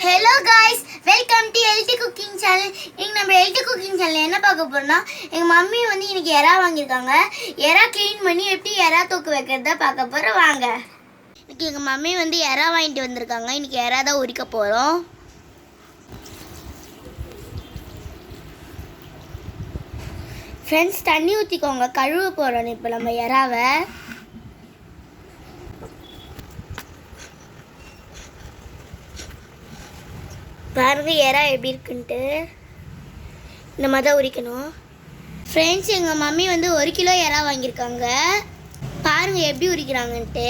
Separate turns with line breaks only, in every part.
Hello guys, welcome to healthy cooking channel. இன்னைக்கு நம்ம healthy cooking channel என்ன பார்க்க போறோம்னா எங்க மம்மி வந்து இன்னைக்கு எறா வாங்கிருக்காங்க. எறா க்ளீன் பண்ணி எப்படி எறா தூக்கு வைக்கிறத பார்க்க போறோம் வாங்க. இன்னைக்கு எங்க மம்மி வந்து எறா வாங்கிட்டு வந்திருக்காங்க. இன்னைக்கு எறா தான் உரிக்க போறோம். ஃப்ரெண்ட்ஸ் தண்ணி ஊத்திக்கோங்க. கழுவ போறோம் இப்போ நம்ம எறாவை. பாருங்க எறா எப்படி இருக்குன்ட்டு இந்த மாதிரி தான் உரிக்கணும். ஃப்ரெண்ட்ஸ் எங்கள் மம்மி வந்து 1 கிலோ எறா வாங்கியிருக்காங்க. பாருங்க எப்படி உரிக்கிறாங்கன்ட்டு.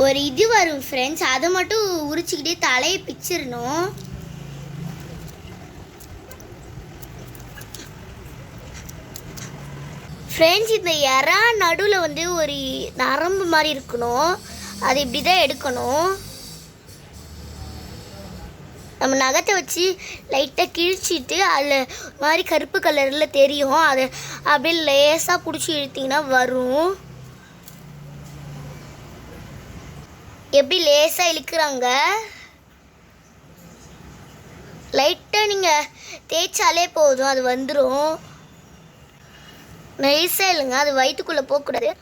ஒரு இது வரும் ஃப்ரெண்ட்ஸ், அதை மட்டும் உரிச்சிக்கிட்டே தலையை பிச்சிடணும். ஃப்ரெண்ட்ஸ் இந்த எறா நடுவில் வந்து ஒரு நரம்பு மாதிரி இருக்கணும், அது இப்படி தான் எடுக்கணும். நம்ம நகத்தை வச்சு லைட்டாக கிழிச்சிட்டு அதில் மாதிரி கருப்பு கலரில் தெரியும், அதை அப்படியே லேசாக பிடிச்சி இழுத்திங்கன்னா வரும். எப்படி லேசாக இழுக்கிறாங்க, லைட்டாக நீங்கள் தேய்ச்சாலே போதும், அது வந்துடும். நைஸாக இல்லைங்க, அது வயிற்றுக்குள்ளே போகக்கூடாது.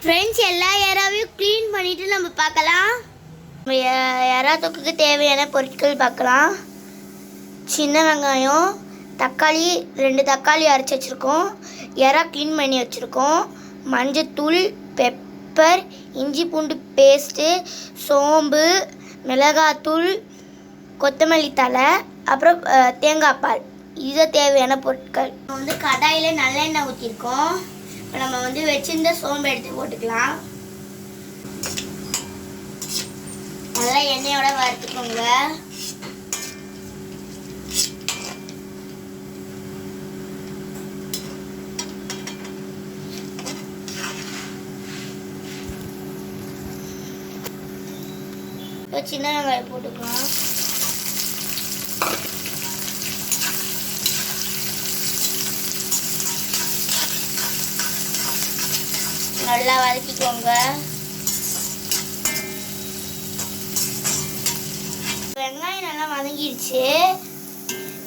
ஃப்ரெண்ட்ஸ் எல்லா எறாவையும் க்ளீன் பண்ணிவிட்டு நம்ம பார்க்கலாம். நம்ம எறா தொக்குக்கு தேவையான பொருட்கள் பார்க்கலாம். சின்ன வெங்காயம், தக்காளி 2 தக்காளி அரைச்சி வச்சுருக்கோம், எறா க்ளீன் பண்ணி வச்சுருக்கோம், மஞ்சத்தூள், பெப்பர், இஞ்சி பூண்டு பேஸ்ட்டு, சோம்பு, மிளகாத்தூள், கொத்தமல்லி தழை, அப்புறம் தேங்காய் பால். இது தேவையான பொருட்கள். வந்து கடாயில் நல்லெண்ணெய் ஊற்றிருக்கோம். இப்போ நம்ம வந்து வச்சிருந்த சோம்பு எடுத்து போட்டுக்கலாம். நல்லா எண்ணெயோட வறுத்துக்கோங்க. இப்போ சின்ன வெங்காயம் போட்டுக்கலாம். நல்லா வதக்கிக்கோங்க. வெங்காயம் நல்லா வதங்கிடுச்சு.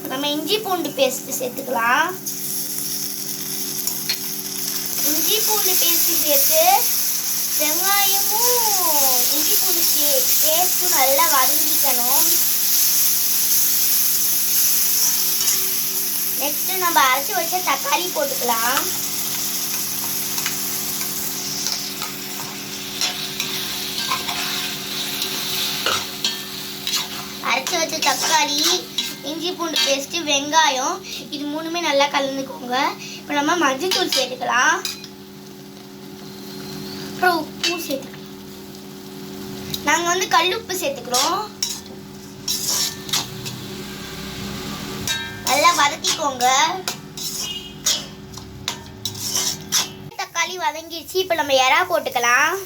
நம்ம இஞ்சி பூண்டு பேஸ்ட் சேர்த்துக்கலாம். இஞ்சி பூண்டு பேஸ்ட் சேர்த்து வெங்காயமும் இஞ்சி பூண்டு பேஸ்ட்டும் நல்லா வதங்கிக்கணும். நெக்ஸ்ட் நம்ம அரைச்சி வச்ச தக்காளி போட்டுக்கலாம். அரைச்சி வச்ச தக்காளி, இஞ்சி பூண்டு பேஸ்ட்டு, வெங்காயம், இது 3மே நல்லா கலந்துக்கோங்க. இப்போ நம்ம மஞ்சத்தூள் சேர்த்துக்கலாம். அப்புறம் உப்பு சேர்த்துக்கலாம். நாங்கள் வந்து கல் உப்பு சேர்த்துக்கிறோம். நல்லா வதக்கிக்கோங்க. தக்காளி வதங்கிடுச்சு. இப்போ நம்ம எறா போட்டுக்கலாம்.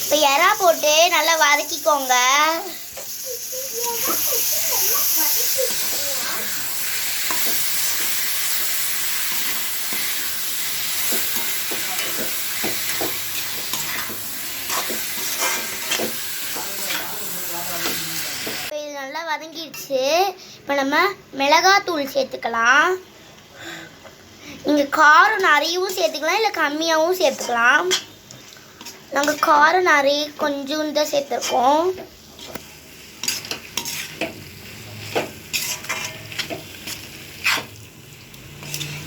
இப்போ எறா போட்டு நல்லா வதக்கிக்கோங்க. இப்போ இது நல்லா வதங்கிடுச்சு. இப்போ நம்ம மிளகாத்தூள் சேர்த்துக்கலாம். நீங்கள் காரம் நிறையவும் சேர்த்துக்கலாம், இல்லை கம்மியாகவும் சேர்த்துக்கலாம். நாங்கள் காரம் நிறைய கொஞ்சம் தான் சேர்த்துருக்கோம்.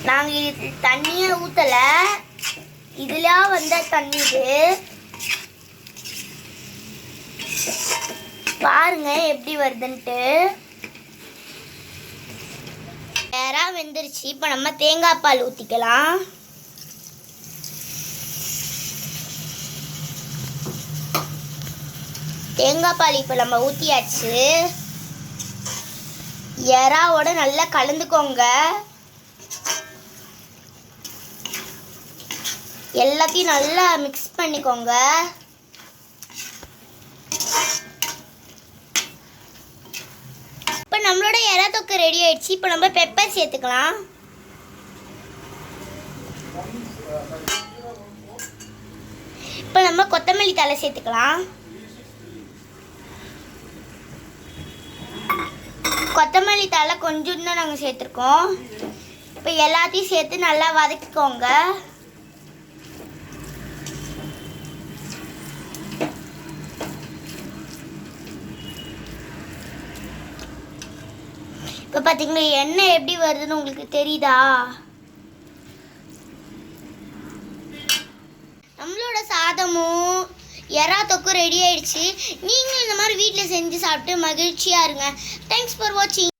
நாங்கள் இது தண்ணியை ஊற்றலை, இதில் வந்த தண்ணி இது. பாருங்க எப்படி வருதுன்ட்டு. எறா வெந்துருச்சு. இப்போ நம்ம தேங்காய் பால் ஊற்றிக்கலாம். தேங்காய் பால் இப்போ நம்ம ஊற்றியாச்சு. எறாவோட நல்லா கலந்துக்கோங்க. எல்லாத்தையும் நல்லா மிக்ஸ் பண்ணிக்கோங்க. இப்போ நம்மளோட எறா தொக்கு ரெடி ஆயிடுச்சு. இப்போ நம்ம பெப்பர் சேர்த்துக்கலாம். இப்போ நம்ம கொத்தமல்லி தழை சேர்த்துக்கலாம். கொத்தமல்லி தழை கொஞ்சம் தான் நாங்கள் சேர்த்துருக்கோம். இப்போ எல்லாத்தையும் சேர்த்து நல்லா வதக்கிக்கோங்க. இப்போ பார்த்தீங்களா எண்ணெய் எப்படி வருதுன்னு உங்களுக்கு தெரியுதா? நம்மளோட சாதமும் எறா தொக்கும் ரெடி ஆயிடுச்சு. நீங்களும் இந்த மாதிரி வீட்டில் செஞ்சு சாப்பிட்டு மகிழ்ச்சியாக இருங்க. தேங்க்ஸ் ஃபார் வாட்சிங்.